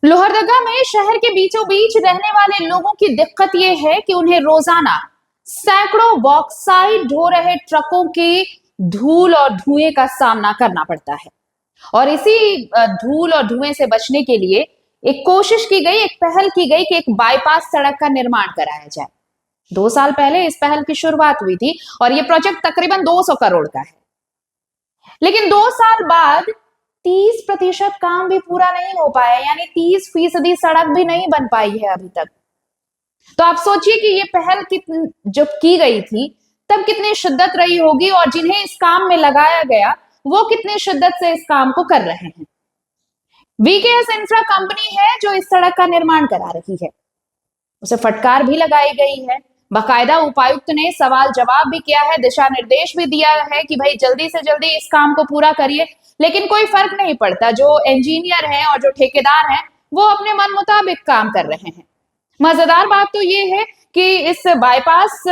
लोहरदगा में शहर के बीचों बीच रहने वाले लोगों की दिक्कत यह है कि उन्हें रोजाना सैकड़ों बॉक्साइड ढो रहे ट्रकों के धूल और धुएं का सामना करना पड़ता है। और इसी धूल और धुएं से बचने के लिए एक कोशिश की गई, एक पहल की गई कि एक बाईपास सड़क का निर्माण कराया जाए। 2 साल पहले इस पहल की शुरुआत हुई थी और यह प्रोजेक्ट तकरीबन 200 करोड़ का है। लेकिन 2 साल बाद 30% काम भी पूरा नहीं हो पाया, यानी 30% सड़क भी नहीं बन पाई है अभी तक। तो आप सोचिए कि ये पहल जब की गई थी तब कितनी शिद्दत रही होगी और जिन्हें इस काम में लगाया गया वो कितनी शिद्दत से इस काम को कर रहे हैं। वीकेएस इंफ्रा कंपनी है जो इस सड़क का निर्माण करा रही है। उसे फटकार भी लगाई गई है। बाकायदा उपायुक्त ने सवाल जवाब भी किया है, दिशा निर्देश भी दिया है कि भाई जल्दी से जल्दी इस काम को पूरा करिए, लेकिन कोई फर्क नहीं पड़ता। जो इंजीनियर हैं और जो ठेकेदार हैं वो अपने मन मुताबिक काम कर रहे हैं। मजेदार बात तो ये है कि इस बाईपास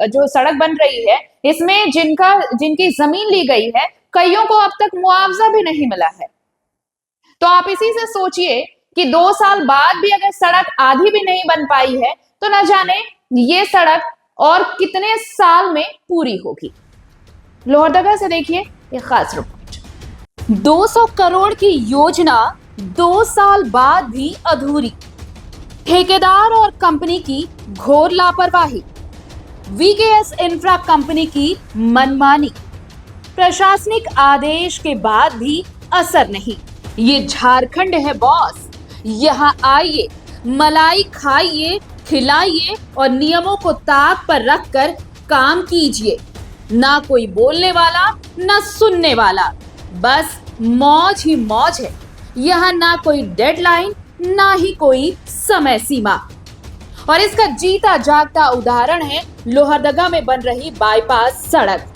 जो सड़क बन रही है इसमें जिनकी जमीन ली गई है कईयों को अब तक मुआवजा भी नहीं मिला है। तो आप इसी से सोचिए कि 2 साल बाद भी अगर सड़क आधी भी नहीं बन पाई है तो न जाने ये सड़क और कितने साल में पूरी होगी। लोहरदगा से देखिए एक खास रिपोर्ट। 200 करोड़ की योजना 2 साल बाद भी अधूरी। ठेकेदार और कंपनी की घोर लापरवाही। वीकेएस इंफ्रा कंपनी की मनमानी। प्रशासनिक आदेश के बाद भी असर नहीं। ये झारखंड है बॉस, यहाँ आइए, मलाई खाइए, खिलाइए और नियमों को ताक पर रखकर काम कीजिए। ना कोई बोलने वाला ना सुनने वाला, बस मौज ही मौज है। यहाँ ना कोई डेडलाइन ना ही कोई समय सीमा। और इसका जीता जागता उदाहरण है लोहरदगा में बन रही बाईपास सड़क।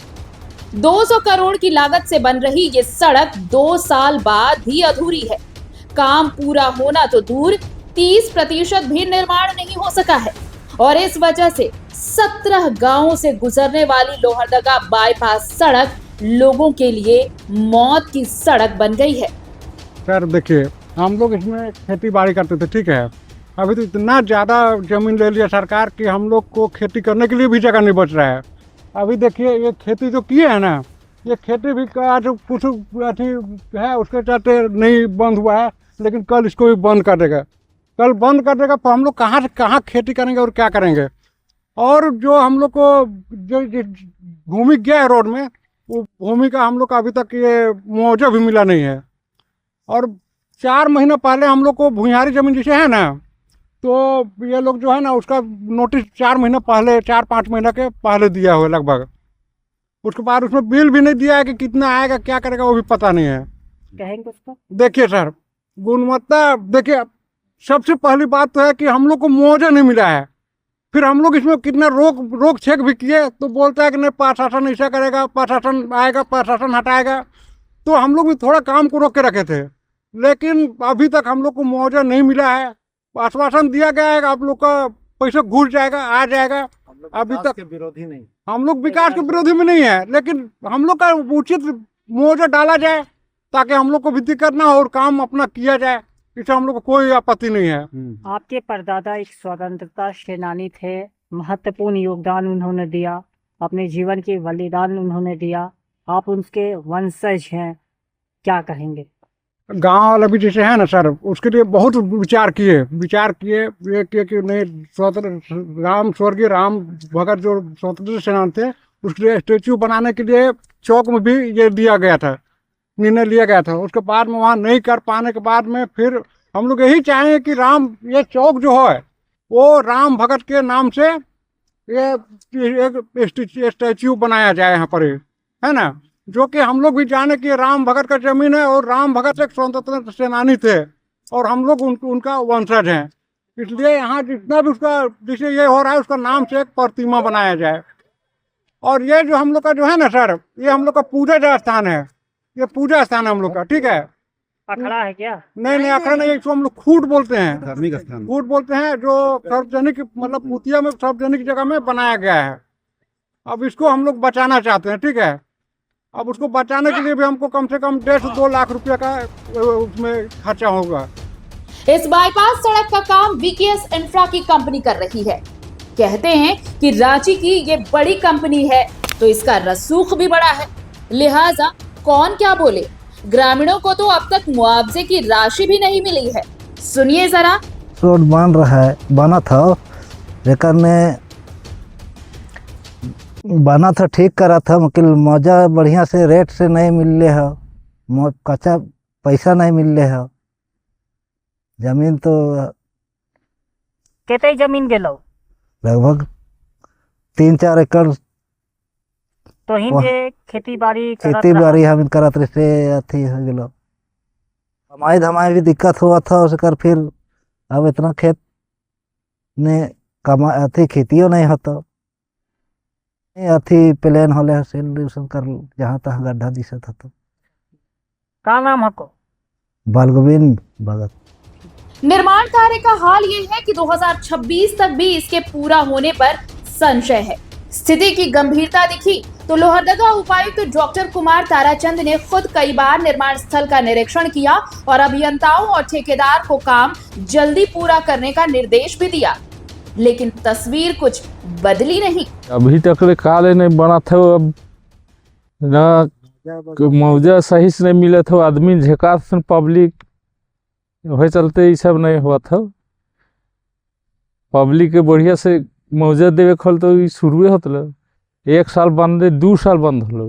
200 करोड़ की लागत से बन रही ये सड़क 2 साल बाद भी अधूरी है। काम पूरा होना तो दूर, 30% भी निर्माण नहीं हो सका है। और इस वजह से 17 गांवों से गुजरने वाली लोहरदगा बाईपास सड़क लोगों के लिए मौत की सड़क बन गई है। सर देखिए, हम लोग इसमें खेती बाड़ी करते थे, ठीक है। अभी तो इतना ज़्यादा ज़मीन ले लिया सरकार कि हम लोग को खेती करने के लिए भी जगह नहीं बच रहा है। अभी देखिए ये खेती जो किए हैं ना, ये खेती भी का जो कुछ अथी है उसके चलते नहीं बंद हुआ है, लेकिन कल इसको भी बंद कर देगा। कल बंद कर देगा तो हम लोग कहाँ से कहाँ खेती करेंगे और क्या करेंगे। और जो हम लोग को जो भूमि गया है रोड में, वो भूमि का हम लोग का अभी तक ये मुआवजा भी मिला नहीं है। और 4 महीना पहले हम लोग को भुइयारी ज़मीन जैसे है ना, तो ये लोग जो है ना उसका नोटिस 4 महीना पहले, 4-5 महीना के पहले दिया हुआ लगभग। उसके बाद उसमें बिल भी नहीं दिया है कि कितना आएगा क्या करेगा वो भी पता नहीं है। कहेंगे उसको। देखिए सर, गुणवत्ता देखिए, सबसे पहली बात तो है कि हम लोग को मुआवजा नहीं मिला है। फिर हम लोग इसमें कितना रोक छेक भी किए तो बोलता है कि नहीं प्रशासन ऐसा करेगा, प्रशासन आएगा, प्रशासन हटाएगा। तो हम लोग भी थोड़ा काम को रोक के रखे थे, लेकिन अभी तक हम लोग को मुआवजा नहीं मिला है। आश्वासन दिया गया है कि आप लोग का पैसा घुस जाएगा, आ जाएगा। अभी तक विरोधी नहीं, हम लोग विकास के विरोधी में नहीं है, लेकिन हम लोग का उचित मुआवजा डाला जाए ताकि हम लोग को भी दिक्कत ना हो और काम अपना किया जाए। इससे हम लोग को कोई आपत्ति नहीं है। आपके परदादा एक स्वतंत्रता सेनानी थे, महत्वपूर्ण योगदान उन्होंने दिया, अपने जीवन के बलिदान उन्होंने दिया। आप उनके वंशज हैं, क्या कहेंगे। गांव वाला भी जैसे है ना सर, उसके लिए बहुत विचार किए ये किए कि नहीं, स्वर्गीय राम भगत जो स्वतंत्रता सेनानी थे उसके लिए स्टेच्यू बनाने के लिए चौक में भी ये दिया गया था, निर्णय लिया गया था। उसके बाद में वहाँ नहीं कर पाने के बाद में फिर हम लोग यही चाहें कि ये चौक जो है वो राम भगत के नाम से ये एक स्टैच्यू बनाया जाए यहाँ पर, है ना। जो कि हम लोग भी जाने कि राम भगत का जमीन है और राम भगत एक स्वतंत्रता सेनानी थे और हम लोग उनका वंशज हैं। इसलिए यहाँ जितना भी उसका जैसे ये हो रहा है उसका नाम से एक प्रतिमा बनाया जाए। और ये जो हम लोग का जो है ना सर, ये हम लोग का पूजा स्थान है, ये पूजा स्थान है हम लोग का, ठीक है। अखड़ा है क्या। नहीं अखड़ा नहीं, इसको हम लोग खूट बोलते हैं, धार्मिक स्थान। खूट बोलते हैं, जो सार्वजनिक मतलब पुतिया में सार्वजनिक जगह में बनाया गया है। अब इसको हम लोग बचाना चाहते हैं, ठीक है। अब उसको बचाने के लिए भी हमको कम से कम 1.5 से 2 लाख रुपये का उसमें खर्चा होगा। इस बाईपास सड़क का काम वीकेएस इंफ्रा की कंपनी कर रही है। कहते हैं कि रांची की ये बड़ी कंपनी है तो इसका रसूख भी बड़ा है, लिहाजा कौन क्या बोले। ग्रामीणों को तो अब तक मुआवजे की राशि भी नहीं मिली है। सुनिए जरा। रोड बन रहा है, बना था लेकिन बना था, ठीक करा था, मगर मौजा बढ़िया से रेट से नहीं मिल रहे है, कच्चा पैसा नहीं मिल रहे है। जमीन तो कितने जमीन गेलो? लगभग 3-4 एकड़। तो हिंदे खेती बाड़ी खेती बाड़ी हम करत रहे से अथी हो गेलो, कमाई धमाई भी दिक्कत हुआ था उसकर। फिर अब इतना खेत ने कमा अथी खेतियों नहीं होता, अथी प्लेन होले सेल कर जहाँ तहाँ गड्ढा दिशत होता। का नाम हको? बालगोविंद भगत। निर्माण कार्य का हाल ये है कि 2026 तक भी इसके पूरा होने पर संशय है। स्थिति की गंभीरता दिखी तो लोहरदगा उपायुक्त डॉक्टर कुमार ताराचंद ने खुद कई बार निर्माण स्थल का निरीक्षण किया और अभियंताओं और ठेकेदार को काम जल्दी पूरा करने का निर्देश भी दिया, लेकिन तस्वीर कुछ बदली नहीं। अभी तक काले नहीं बना था, अब ना मुआवजा सही से नहीं मिला था, आदमी झेकास पब्लिक वही चलते ये सब नहीं हुआ था। पब्लिक के बढ़िया से मुआवजा देवे खोल तो शुरू होता, 1 साल बंद 2 साल बंद हो।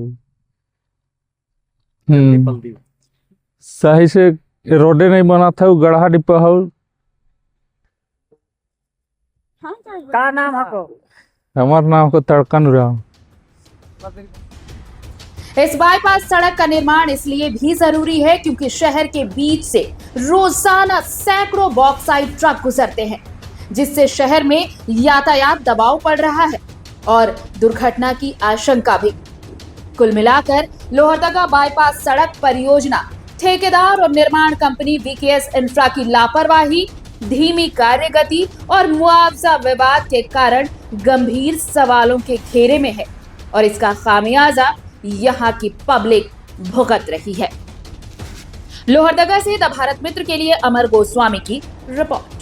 सही से रोडे नहीं बना था, गढ़ा डिब्बा हो। का नाम हको? हमारा नाम को तड़कन राम। इस बाईपास सड़क का निर्माण इसलिए भी जरूरी है क्योंकि शहर के बीच से रोजाना सैकड़ों बॉक्साइट ट्रक गुजरते हैं, जिससे शहर में यातायात दबाव पड़ रहा है और दुर्घटना की आशंका भी। कुल मिलाकर लोहरदगा बाईपास सड़क परियोजना ठेकेदार और निर्माण कंपनी वीकेएस इंफ्रा की लापरवाही, धीमी कार्य गति और मुआवजा विवाद के कारण गंभीर सवालों के घेरे में है और इसका खामियाजा यहाँ की पब्लिक भुगत रही है। लोहरदगा से द भारत मित्र के लिए अमर गोस्वामी की रिपोर्ट।